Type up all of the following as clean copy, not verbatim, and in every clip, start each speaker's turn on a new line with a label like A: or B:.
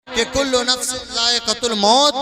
A: कि कुल्लु नफ्सिन ज़ाइक़तुल मौत,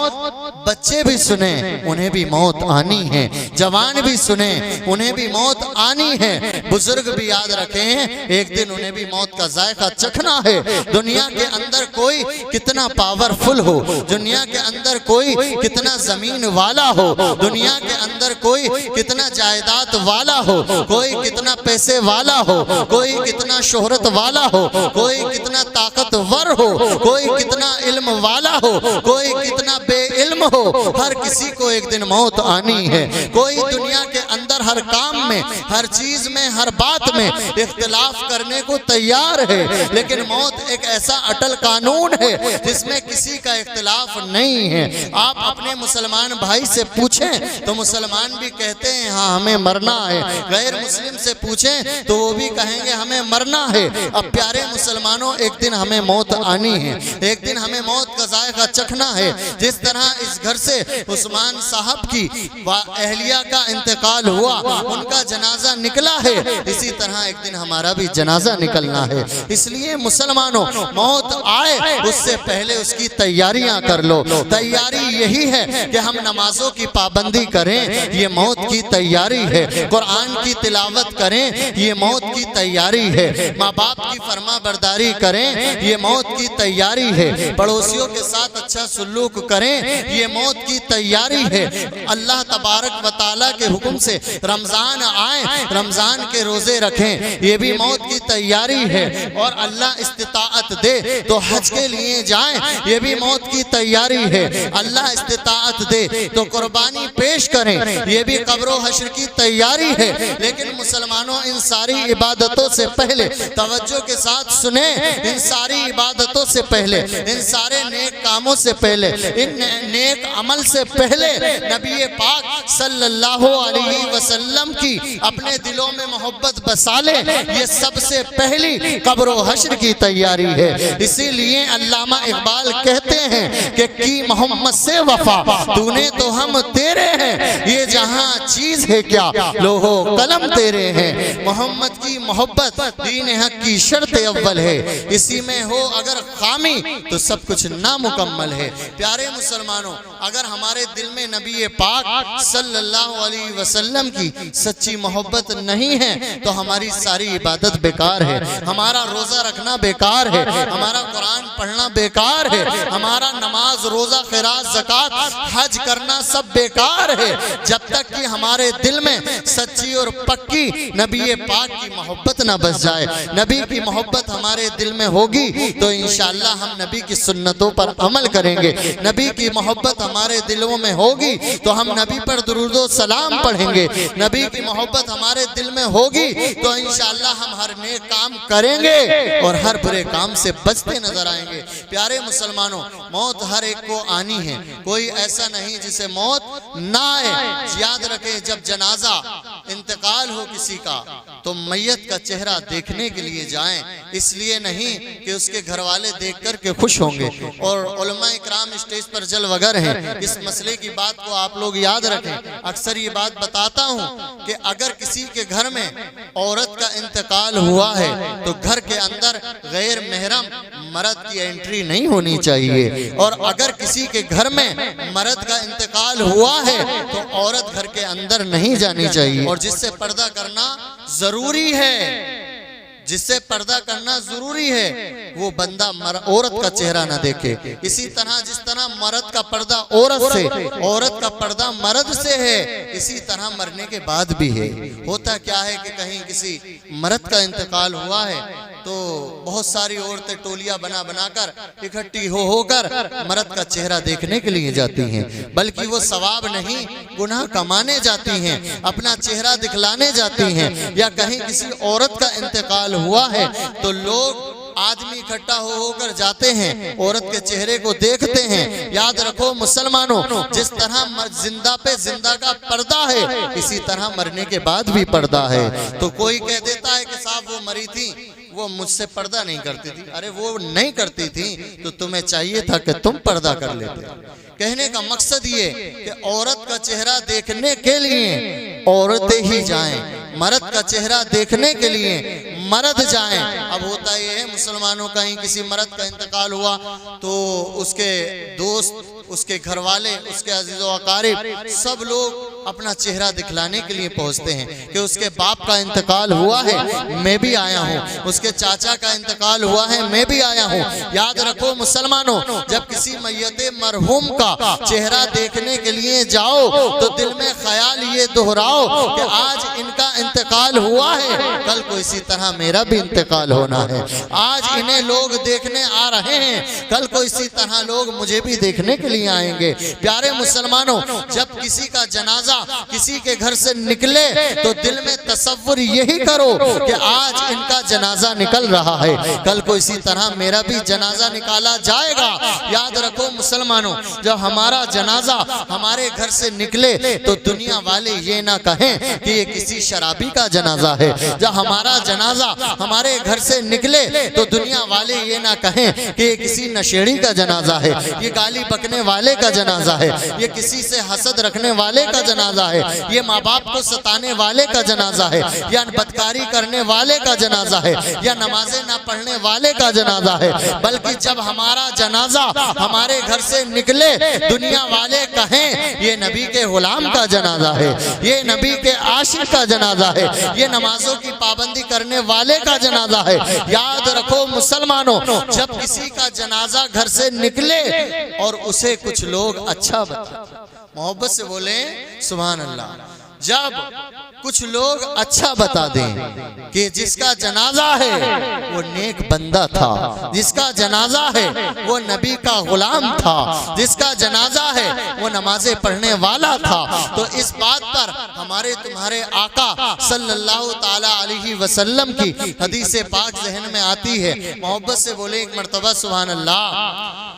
A: बच्चे भी सुने उन्हें भी मौत आनी है, जवान भी सुने उन्हें भी मौत आनी है, बुजुर्ग भी याद रखें एक दिन उन्हें भी मौत का जायका चखना है। दुनिया के अंदर कोई कितना पावरफुल हो, दुनिया के अंदर कोई कितना जमीन वाला हो, दुनिया के अंदर कोई कितना जायदाद वाला हो, कोई कितना पैसे वाला हो, कोई कितना शोहरत वाला हो, कोई कितना ताकतवर हो, कोई कितना इल्म वाला हो, कोई कितना बेइल्म हो, हर किसी को एक दिन मौत आनी है। कोई दुनिया के अंदर हर काम में, हर चीज में, हर बात में इख्तिलाफ करने को तैयार है, लेकिन मौत एक ऐसा अटल कानून है जिसमें किसी का इख्तिलाफ नहीं है। आप अपने मुसलमान भाई से पूछें तो मुसलमान भी कहते हैं हाँ हमें मरना है, गैर मुस्लिम से पूछें तो वो भी कहेंगे हमें मरना है। अब प्यारे मुसलमानों, एक दिन हमें मौत आनी है, एक दिन हमें मौत का जायका चखना है। जिस तरह इस घर से उस्मान साहब की अहलिया का इंतकाल हुआ, उनका जनाजा निकला है, इसी तरह एक दिन हमारा भी जनाजा निकलना है। इसलिए मुसलमानों, मौत आए उससे पहले उसकी तैयारियां कर लो। तैयारी यही है कि हम नमाजों की पाबंदी करें, ये मौत की तैयारी है। कुरान की तिलावत करें, ये मौत की तैयारी है। माँ बाप की फरमा बरदारी करें, ये मौत की तैयारी है। पड़ोसियों के साथ अच्छा सुलूक करें, ये मौत की तैयारी है। अल्लाह तबारक व तआला के हुक्म से रमजान आए, रमजान के रोजे रखें, ये भी मौत की तैयारी है। और अल्लाह इस्तिताअत दे तो हज के लिए जाएं, ये भी मौत की तैयारी है। अल्लाह इस्तिताअत दे तो कुर्बानी पेश करें, ये भी कब्रो हश्र की तैयारी है। लेकिन मुसलमानों, इन सारी इबादतों से पहले तवज्जो के साथ सुने, इन सारी इबादतों से पहले, इन सारे नेक कामों से पहले, इन नेक अमल से पहले नबी पाक सल्लल्लाहु अलैहि वसल्लम की अपने दिलों में मोहब्बत बसा ले, ये सबसे पहली कब्र व हश्र की तैयारी है। इसीलिए अल्लामा इकबाल कहते हैं कि की मोहम्मद से वफा, तूने तो हम तेरे हैं, ये जहां चीज है क्या लोहो कलम तेरे हैं। मोहम्मद की मोहब्बत दीन हक की शर्त अव्वल है, इसी में हो अगर खामी तो सब कुछ नामुकम्मल है। प्यारे मुसलमानों, अगर हमारे दिल में नबी पाक सल्लल्लाहु अलैहि वसल्लम की सच्ची मोहब्बत नहीं है तो हमारी सारी इबादत बेकार है, हमारा रोजा रखना बेकार है, हमारा कुरान पढ़ना बेकार है, हमारा नमाज, रोजा, खिरात, ज़कात, हज करना सब बेकार है। जब तक कि हमारे दिल में सच्ची और पक्की नबी पाक की मोहब्बत ना बस जाए। नबी की मोहब्बत हमारे दिल में होगी तो इंशाअल्लाह हम नबी की सुन्नतों पर अमल करेंगे। नबी की मोहब्बत हमारे दिलों में होगी तो हम नबी पर दुरूदो सलाम पढ़ेंगे। नबी की मोहब्बत हमारे दिल में होगी तो इंशाअल्लाह हम हर नेक काम करेंगे और हर बुरे काम से बचते नजर आएंगे। प्यारे मुसलमानों, मौत हर एक को आनी है, कोई ऐसा नहीं जिसे मौत ना आए। याद रखें, जब जनाजा इंतकाल हो किसी का तो मैयत का चेहरा देखने के लिए जाएं, इसलिए नहीं कि उसके घर वाले देख कर के खुश होंगे। और उलमा इकराम स्टेज पर जल वगर हैं, इस मसले की बात को आप लोग याद रखें। अक्सर ये बात बताता हूँ कि अगर किसी के घर में औरत का इंतकाल हुआ है तो घर के अंदर गैर महरम मर्द की एंट्री नहीं होनी चाहिए। और अगर किसी के घर में मर्द का इंतकाल हुआ है तो औरत घर के अंदर नहीं जानी चाहिए। और जिससे पर्दा करना जरूरी है, जिससे पर्दा करना जरूरी है, वो बंदा औरत का चेहरा ना देखे। इसी तरह जिस तरह मर्द का पर्दा औरत से, औरत का पर्दा मर्द से है, इसी तरह मरने के बाद भी है। होता क्या है कि कहीं किसी मर्द का इंतकाल हुआ है तो बहुत सारी औरतें टोलियां बना बनाकर इकट्ठी होकर मर्द का चेहरा देखने के लिए जाती हैं, बल्कि वो सवाब नहीं गुनाह कमाने जाती हैं, अपना चेहरा दिखलाने जाती हैं। या कहीं किसी औरत का इंतकाल हुआ है तो लोग आदमी इकट्ठा होकर जाते हैं, औरत के चेहरे को देखते हैं। याद रखो मुसलमानों, जिस तरह जिंदा पे जिंदा का पर्दा है, इसी तरह मरने के बाद भी पर्दा है। तो कोई कह देता है कि साहब वो मरी थी, वो मुझसे पर्दा नहीं करती थी। अरे वो नहीं करती थी तो तुम्हें चाहिए था कि तुम पर्दा कर लेते। कहने का मकसद ये कि औरत का चेहरा देखने के लिए औरतें ही जाएं, मर्द का चेहरा देखने के लिए मर्द जाएं। अब होता ये है मुसलमानों का ही किसी मर्द का इंतकाल हुआ तो उसके दोस्त, उसके घर वाले, उसके अजीज़ो अकारिब सब लोग अपना चेहरा दिखलाने के लिए पहुंचते हैं कि उसके बाप का इंतकाल हुआ है, मैं भी आया हूं, उसके चाचा का इंतकाल हुआ है, मैं भी आया हूं। याद रखो मुसलमानों, जब किसी मैयते मरहूम का चेहरा देखने के लिए जाओ तो दिल में ख्याल ये दोहराओ कि आज इनका इंतकाल हुआ है, कल को इसी तरह मेरा भी इंतकाल होना है। आज इन्हें लोग देखने आ रहे हैं, कल को इसी तरह लोग मुझे भी देखने के लिए आएंगे। प्यारे मुसलमानों, जब किसी का जनाजा किसी के घर से निकले तो दिल में तसव्वुर यही करो कि आज इनका जनाजा निकल रहा है, कल को इसी तरह मेरा भी जनाजा निकाला जाएगा। याद रखो मुसलमानों, जब हमारा जनाजा हमारे घर से निकले तो दुनिया वाले ये ना कहें कि ये किसी शराबी का जनाजा है। जब हमारा जनाजा हमारे घर से निकले तो दुनिया वाले ये ना कहें कि ये किसी नशेड़ी का जनाजा है, ये गाली बकने वाले का जनाजा है, ये किसी से हसद रखने वाले का जनाजा है, ये माँ बाप को सताने वाले का जनाजा है, या बदकारी करने वाले का जनाजा है, या नमाजें ना पढ़ने वाले का जनाजा है। बल्कि जब हमारा जनाजा हमारे घर से निकले दुनिया वाले कहें ये नबी के गुलाम का जनाजा है, ये नबी के आशिक का जनाजा है, ये नमाजों की पाबंदी करने वाले का जनाजा है। याद रखो मुसलमानों, जब किसी का जनाजा घर से निकले और उसे कुछ लोग अच्छा मोहब्बत से बोले सुभान अल्लाह, जब कुछ लोग अच्छा बता दें कि जिसका जनाजा है वो नेक बंदा था, जिसका जनाजा है वो नबी का गुलाम था, जिसका जनाजा है वो नमाजें पढ़ने वाला था, तो इस बात पर हमारे तुम्हारे आका सल्लल्लाहु ताला अलैहि वसल्लम की हदीस पाक ज़हन में आती है। मोहब्बत से बोले एक मर्तबा सुभान अल्लाह।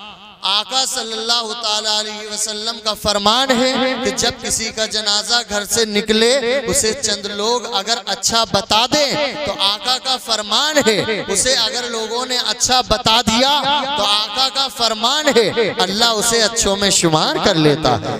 A: आका सल्लल्लाहु ताला अलैहि वसल्लम का फरमान है कि जब किसी का जनाजा घर से निकले उसे चंद लोग अगर अच्छा बता दें तो आका का फरमान है, उसे अगर लोगों ने अच्छा बता दिया तो आका का फरमान है अल्लाह उसे अच्छों में शुमार कर लेता है,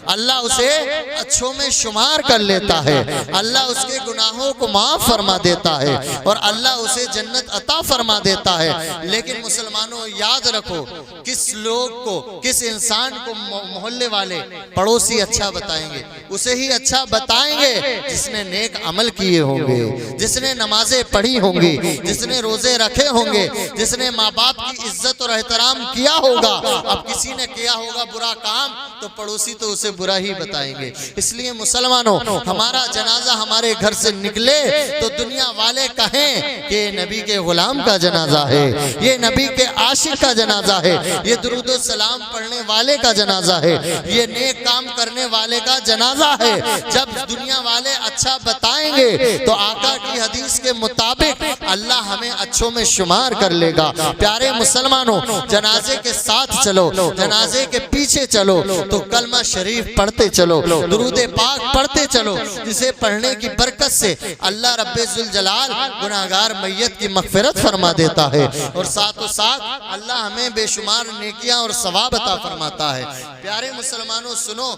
A: अल्लाह उसे अच्छों में शुमार कर लेता है, अल्लाह उसके गुनाहों को माफ फरमा देता है और अल्लाह उसे जन्नत अता फरमा देता है। लेकिन मुसलमानों याद रखो, किस लोग को, किस इंसान को मोहल्ले वाले पड़ोसी अच्छा बताएंगे, उसे ही अच्छा बताएंगे जिसने नेक अमल किए होंगे, जिसने नमाजें पढ़ी होंगी, जिसने रोजे रखे होंगे, जिसने माँ बाप की इज्जत और एहतराम किया होगा। अब किसी ने किया होगा बुरा काम तो पड़ोसी तो उसे बुरा ही बताएंगे। इसलिए मुसलमानों, हमारा जनाजा हमारे घर से निकले तो दुनिया वाले कहें कि ये नबी के गुलाम का जनाजा है, ये नबी के आशिक का जनाजा है, ये दुरूद सलाम पढ़ने वाले का जनाजा है, ये नेक काम करने वाले का जनाजा है। जब दुनिया वाले अच्छा बताएंगे तो आका की हदीस के मुताबिक अल्लाह हमें अच्छों में शुमार कर लेगा। प्यारे मुसलमानों, जनाजे के साथ चलो, जनाजे के पीछे चलो, तो कलमा शरीफ पढ़ते चलो, दुरूद पाक पढ़ते चलो, जिसे पढ़ने की बरकत से अल्लाह रब्बे जुल जलाल गुनाहगार मैयत की मगफिरत फरमा देता है और साथों साथ अल्लाह हमें बेशुमार नेकियां और सवाब अता फरमाता है। प्यारे मुसलमानों सुनो,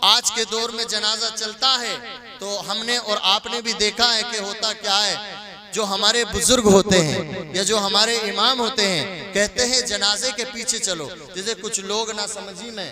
A: आज के दौर में जनाजा चलता है तो हमने और आपने भी देखा है कि होता क्या है, जो हमारे बुजुर्ग होते हैं या जो हमारे इमाम होते हैं कहते हैं जनाजे के पीछे चलो। जैसे कुछ लोग ना समझी में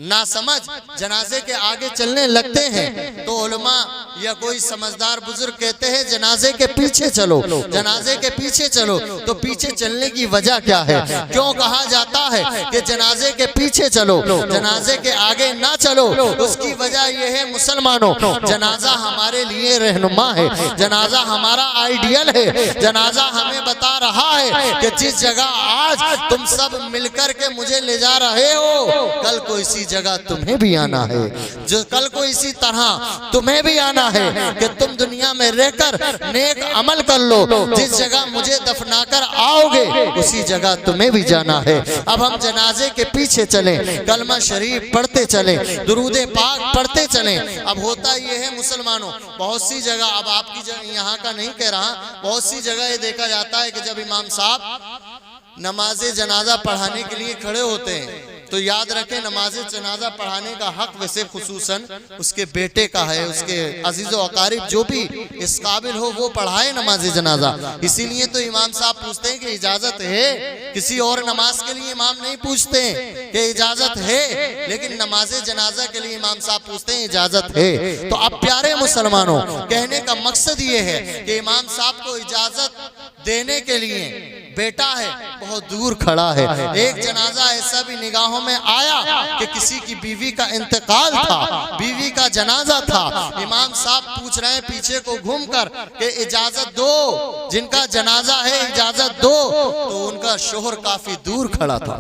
A: ना समझ जनाजे के आगे चलने लगते हैं तो उलमा या कोई समझदार बुजुर्ग कहते हैं जनाजे के पीछे चलो, जनाजे के पीछे चलो। तो पीछे चलने की वजह क्या है, क्यों कहा जाता है कि जनाजे के पीछे चलो, जनाजे के आगे ना चलो? उसकी वजह यह है मुसलमानों, जनाजा हमारे लिए रहनुमा है, जनाजा हमारा आइडियल है, जनाजा हमें बता रहा है कि जिस जगह आज तुम सब मिलकर के मुझे ले जा रहे हो कल को इसी जगह तुम्हें भी आना है, जो कल को इसी तरह तुम्हें भी आना है कि तुम दुनिया में रहकर नेक अमल कर लो। जिस जगह मुझे दफनाकर आओगे उसी जगह तुम्हें भी जाना है। अब हम जनाजे के पीछे चलें, कलमा शरीफ पढ़ते चलें, दुरूद पाक पढ़ते चलें। अब होता ये है मुसलमानों, बहुत सी जगह, अब आपकी यहाँ का नहीं कह रहा, बहुत सी जगह ये देखा जाता है कि जब इमाम साहब नमाजे जनाजा पढ़ाने के लिए खड़े होते हैं तो याद रखें नमाज जनाजा पढ़ाने का हक वैसे खुसूसन उसके बेटे का है, उसके अजीज़ व अकारिब जो भी इस काबिल हो वो पढ़ाए नमाज जनाजा। इसीलिए तो इमाम साहब पूछते हैं कि इजाजत है, किसी और नमाज के लिए इमाम नहीं पूछते कि इजाजत है, लेकिन नमाज जनाजा के लिए इमाम साहब पूछते हैं इजाजत है। तो अब प्यारे मुसलमानों, कहने का मकसद ये है कि इमाम साहब को इजाजत देने के लिए बेटा है बहुत दूर खड़ा है। एक जनाजा ऐसा भी निगाहों में आया कि किसी की बीवी का इंतकाल था, बीवी का जनाजा था, इमाम साहब पूछ रहे हैं पीछे को घूमकर कि इजाजत दो, जिनका जनाजा है इजाजत दो, तो उनका शोहर काफी दूर खड़ा था,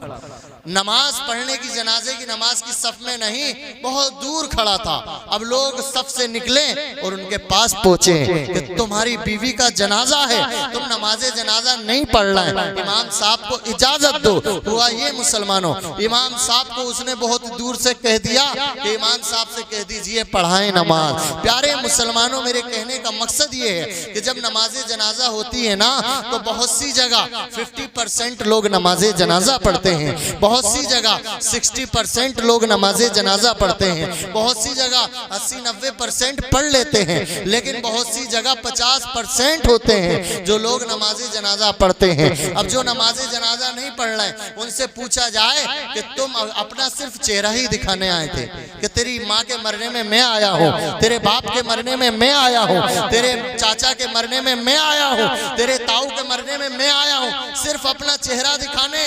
A: नमाज पढ़ने की, जनाजे की नमाज की सफ में नहीं, बहुत दूर खड़ा था। अब लोग सफ से निकले और उनके पास पहुंचे कि तुम्हारी बीवी का जनाजा है, तुम नमाजे जनाजा नहीं पढ़ रहे हैं, इमाम साहब को इजाजत दो। हुआ ये मुसलमानों, इमाम साहब को उसने बहुत दूर से कह दिया कि इमाम साहब से कह दीजिए पढ़ाएं नमाज। प्यारे मुसलमानों, मेरे कहने का मकसद ये है कि जब नमाजे जनाजा होती है ना, तो बहुत सी जगह 50% लोग नमाजे जनाजा पढ़ते हैं, बहुत सी जगह 60% लोग नमाजे जनाजा पढ़ते हैं, बहुत सी जगह 80-90% पढ़ लेते हैं, लेकिन बहुत सी जगह 50% होते हैं जो लोग नमाजे जनाजा पढ़ते हैं। अब जो नमाजे जनाजा नहीं पढ़ रहे हैं उनसे पूछा जाए कि तुम अपना सिर्फ चेहरा ही दिखाने आए थे, कि तेरी माँ के मरने में मैं आया हूँ, तेरे बाप के मरने में मैं आया हूँ, तेरे चाचा के मरने में मैं आया हूँ, तेरे ताऊ के मरने में मैं आया हूँ, सिर्फ अपना चेहरा दिखाने।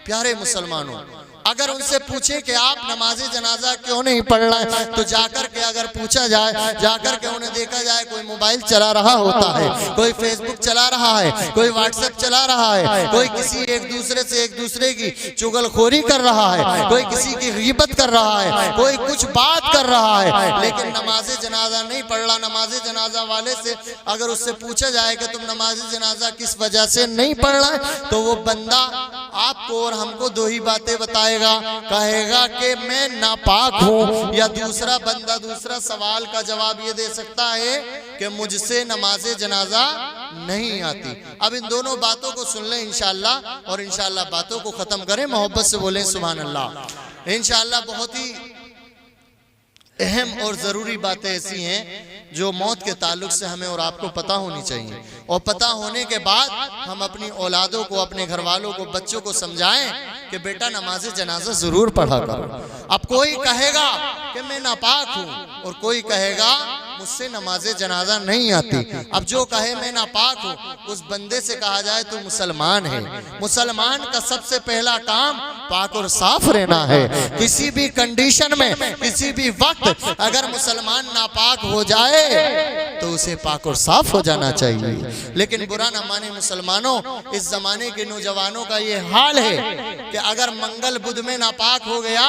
A: प्यारे मुसलमानों, अगर उनसे पूछे कि आप नमाज जनाजा क्यों नहीं पढ़ रहे, तो जाकर के अगर पूछा जाए, जाकर के उन्हें देखा जाए कोई मोबाइल चला रहा होता है, कोई फेसबुक चला रहा है, कोई व्हाट्सएप चला रहा है, कोई किसी एक दूसरे से एक दूसरे की चुगलखोरी कर रहा है, कोई किसी की ग़ीबत कर रहा है, कोई कुछ बात कर रहा है, लेकिन नमाज जनाजा नहीं पढ़ रहा। नमाज जनाजा वाले से अगर उससे पूछा जाए कि तुम नमाज जनाजा किस वजह से नहीं पढ़ रहे, तो वो बंदा आपको और हमको दो ही बातें बताएगा, कहेगा कि मैं नापाक हूँ, या दूसरा बंदा दूसरा सवाल का जवाब ये दे सकता है कि मुझसे नमाजे जनाजा नहीं आती। अब इन दोनों बातों को सुन लें इंशाअल्लाह, और इंशाअल्लाह बातों को खत्म करें, मोहब्बत से बोलें सुभान अल्लाह। इंशाअल्लाह बहुत ही अहम और ज़रूरी बातें ऐसी हैं जो मौत के ताल्लुक से हमें और आपको पता होनी चाहिए, और पता होने के बाद हम अपनी औलादों को, अपने घर वालों को, बच्चों को समझाएं कि बेटा नमाज जनाजा ज़रूर पढ़ा करो। अब कोई कहेगा कि मैं नापाक हूँ, और कोई कहेगा मुझसे नमाज जनाजा नहीं आती। अब जो कहे मैं नापाक हूँ, उस बंदे से कहा जाए तो मुसलमान है। मुसलमान का सबसे पहला काम पाक और साफ रहना है। किसी भी कंडीशन में, किसी भी वक्त अगर मुसलमान नापाक हो जाए तो उसे पाक और साफ हो जाना चाहिए। लेकिन बुरा न माने मुसलमानों, इस जमाने के नौजवानों का ये हाल है कि अगर मंगल बुध में नापाक हो गया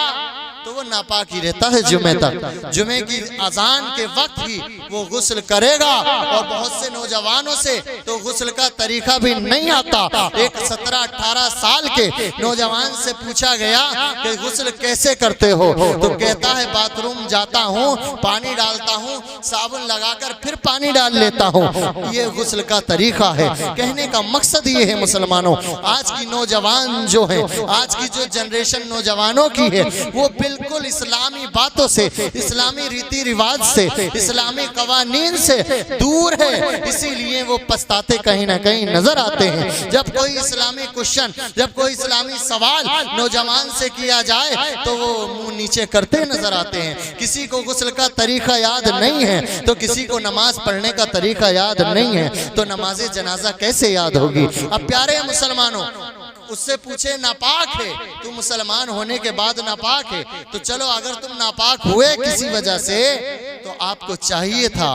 A: तो वो नापाक ही रहता है जुमे तक। जुमे की अजान के वक्त ही वो गुस्ल करेगा, और बहुत से नौजवानों से तो गुस्ल का तरीका भी नहीं आता। एक 17-18 साल के नौजवान से पूछा गया कि गुस्ल कैसे करते हो, तो कहता है बाथरूम जाता हूँ, पानी डालता हूँ, साबुन लगाकर फिर पानी डाल लेता हूँ, ये गुस्ल का तरीका है। कहने का मकसद ये है मुसलमानों, आज की नौजवान जो है, आज की जो जनरेशन नौजवानों की है, वो बिल्कुल इस्लामी बातों से, इस्लामी रीति रिवाज से, इस्लामी कवानीन से दूर है। इसीलिए वो पछताते कहीं ना कहीं नजर आते हैं। जब कोई इस्लामी क्वेश्चन, जब कोई इस्लामी सवाल नौजवान से किया जाए तो वो मुंह नीचे करते नजर आते हैं। किसी को गुस्ल का तरीका याद नहीं है, तो किसी को नमाज पढ़ने का तरीका याद नहीं है, तो नमाज जनाजा कैसे याद होगी। अब प्यारे मुसलमानों, उससे पूछे नापाक है, तू मुसलमान होने के बाद नापाक है, तो चलो अगर तुम नापाक हुए किसी वजह से, तो आपको चाहिए था,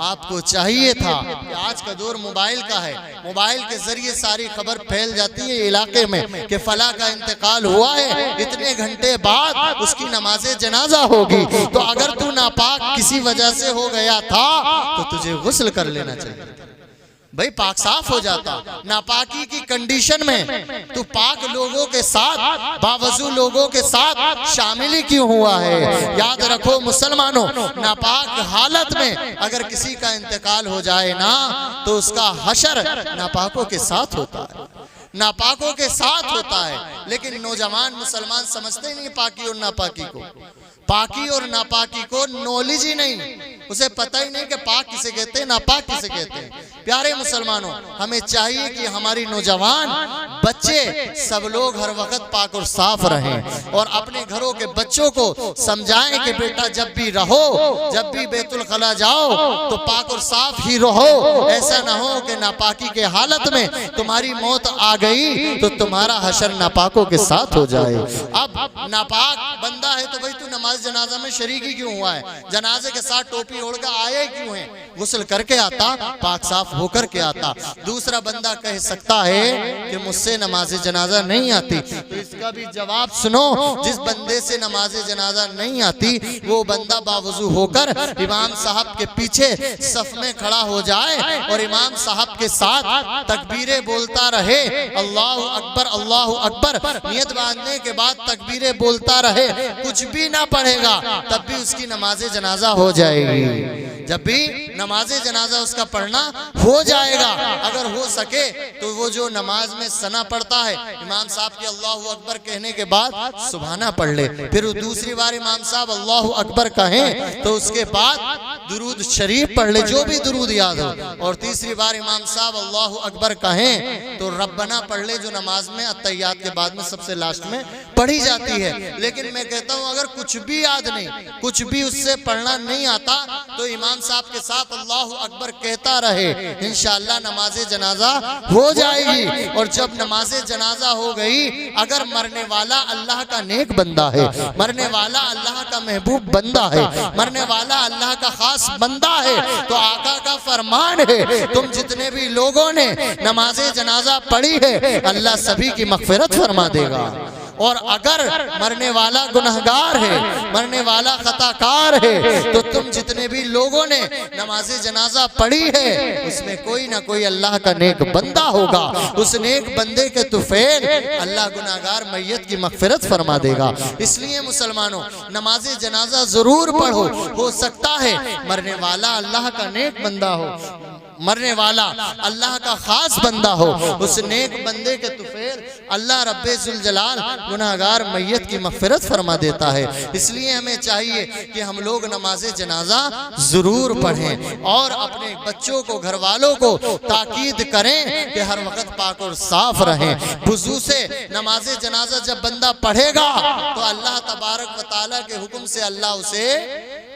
A: आपको चाहिए था कि आज का दौर मोबाइल का है, मोबाइल के जरिए सारी खबर फैल जाती है इलाके में कि फला का इंतकाल हुआ है, इतने घंटे बाद उसकी नमाज जनाजा होगी। तो अगर तू नापाक किसी वजह से हो गया था तो तुझे गुस्ल कर लेना चाहिए भाई, पाक साफ हो जाता। नापाकी की कंडीशन में तू पाक लोगों के साथ, बावजू लोगों के साथ शामिल ही क्यों हुआ है। याद रखो मुसलमानों, नापाक हालत में अगर किसी का इंतकाल हो जाए ना, तो उसका हशर नापाकों के साथ होता है। नापाकों के साथ होता है। लेकिन नौजवान मुसलमान समझते नहीं पाकी और नापाकी को, पाकी और नापाकी को नॉलेज ही नहीं, उसे पता ही नहीं कि पाक किसे कहते हैं, नापाक किसे कहते हैं। प्यारे मुसलमानों, हमें चाहिए कि हमारी नौजवान बच्चे सब लोग हर वक्त पाक और साफ रहें और अपने घरों के बच्चों को समझाएं कि बेटा जब भी रहो, जब भी बैतुल खला जाओ तो पाक और साफ ही रहो। ऐसा ना हो कि नापाकी के हालत में तुम्हारी मौत आ गई तो तुम्हारा हशर नापाकों के साथ हो जाए। अब नापाक बंदा है तो भाई तू नमाज जनाजा में शरीक ही क्यों हुआ है? जनाजे के साथ टोपी ओढ़ कर आया क्यों है? गुस्ल करके आता, पाक साफ होकर के आता। दूसरा बंदा कह सकता है कि मुझसे नमाज जनाजा नहीं आती, तो इसका भी जवाब सुनो। जिस बंदे से नमाज जनाजा नहीं आती वो बंदा बावजू होकर इमाम साहब के पीछे सफ में खड़ा हो जाए और इमाम साहब के साथ तकबीरें बोलता रहे, अल्लाहु अकबर अल्लाहु अकबर, नियत बांधने के बाद तकबीरें बोलता रहे, कुछ भी ना पढ़ेगा तब भी उसकी नमाज जनाजा हो जाएगी। जब भी नमाज जनाजा उसका पढ़ना हो जाएगा, अगर हो सके तो वो जो नमाज में सना पढ़ता है इमाम साहब के अल्लाहु अकबर कहने के बाद सुभाना पढ़ ले, फिर दूसरी बार इमाम साहब अल्लाहु अकबर कहें तो उसके बाद दुरूद शरीफ पढ़ ले, जो भी दुरूद याद हो, और तीसरी बार इमाम साहब अल्लाहु अकबर कहें तो रब्बना पढ़ ले, जो नमाज में अत्तहियात के बाद में सबसे लास्ट में पढ़ी जाती है। लेकिन मैं कहता हूँ अगर कुछ भी याद नहीं, कुछ भी उससे पढ़ना नहीं आता तो इमाम साहब के साथ अल्लाहु अकबर कहता रहे, इंशाअल्लाह नमाज जनाजा हो जाएगी। और जब नमाज जनाजा हो गई, अगर मरने वाला अल्लाह का नेक बंदा है, मरने वाला अल्लाह का महबूब बंदा है, मरने वाला अल्लाह का खास बंदा है, तो आका का फरमान है तुम जितने भी लोगों ने नमाज जनाजा पढ़ी है अल्लाह सभी की मगफिरत फरमा देगा। और अगर मरने वाला गुनहगार है, मरने वाला खताकार है, तो तुम जितने भी लोगों ने नमाज जनाजा पढ़ी है उसमें कोई ना कोई अल्लाह का नेक बंदा होगा, उस नेक बंदे के तुफैल अल्लाह गुनहगार मैयत की मगफिरत फरमा देगा। इसलिए मुसलमानों नमाज जनाजा जरूर पढ़ो। हो सकता है मरने वाला अल्लाह का नेक बंदा हो, मरने वाला अल्लाह का खास बंदा हो, उस नेक बंदे के तुफैल अल्लाह रब्बे जुल जलाल गुनाहगार मैयत की मगफिरत फरमा देता है। इसलिए हमें चाहिए कि हम लोग नमाज जनाजा जरूर पढ़ें और अपने बच्चों को, घर वालों को ताकीद करें कि हर वक्त पाक और साफ रहें। वुजू से नमाज जनाजा जब बंदा पढ़ेगा तो अल्लाह तबारक व तआला के हुक्म से अल्लाह उसे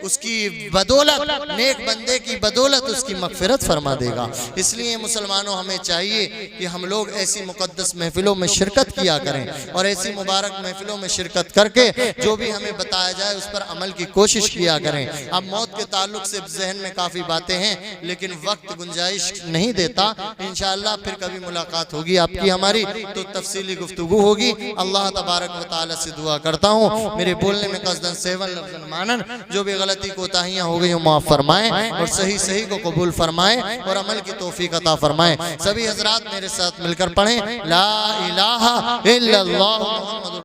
A: उसकी बदौलत, नेक बंदे की बदौलत उसकी मगफिरत फरमा देगा। इसलिए मुसलमानों हमें चाहिए कि हम लोग ऐसी मुकद्दस महफिलों में शिरकत किया करें और ऐसी मुबारक महफिलों में शिरकत करके जो भी हमें बताया जाए उस पर अमल की कोशिश किया करें। अब मौत के ताल्लुक से जहन में काफ़ी बातें हैं लेकिन वक्त गुंजाइश नहीं देता। इंशाअल्लाह फिर कभी मुलाकात होगी आपकी हमारी तो तफसीली गुफ्तगू होगी। अल्लाह तबारक व तआला से दुआ करता हूँ मेरे बोलने में कसदन सेवन लफ्ज़न मानन जो भी गलती कोताहियां हो गई माफ़ फरमाएं और सही सही को कबूल फरमाएं और अमल की तौफीक अता फरमाएं। सभी हजरात मेरे साथ मिलकर पढ़ें ला इलाहा इल्लल्लाह मुहम्मदुर